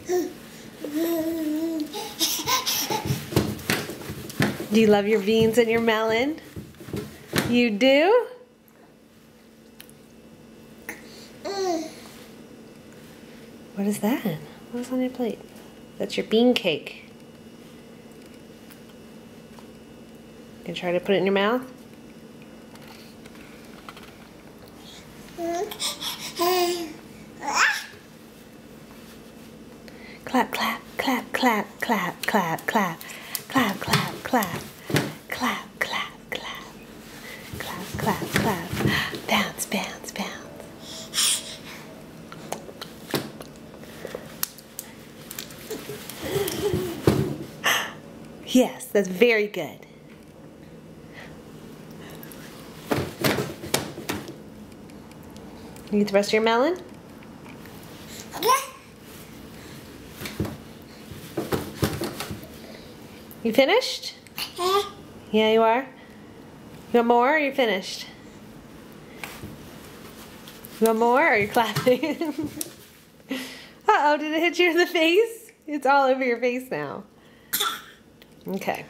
Do you love your beans and your melon? You do? What is that? What's on your plate? That's your bean cake. You can try to put it in your mouth? Clap, clap, clap, clap, clap, clap, clap, clap, clap, clap, clap, clap, clap, clap, clap, clap, bounce, bounce, bounce. Yes, that's very good. You eat the rest of your melon? You finished? Yeah, you are? You want more or you finished? You want more or are you clapping? Uh-oh, did it hit you in the face? It's all over your face now. Okay.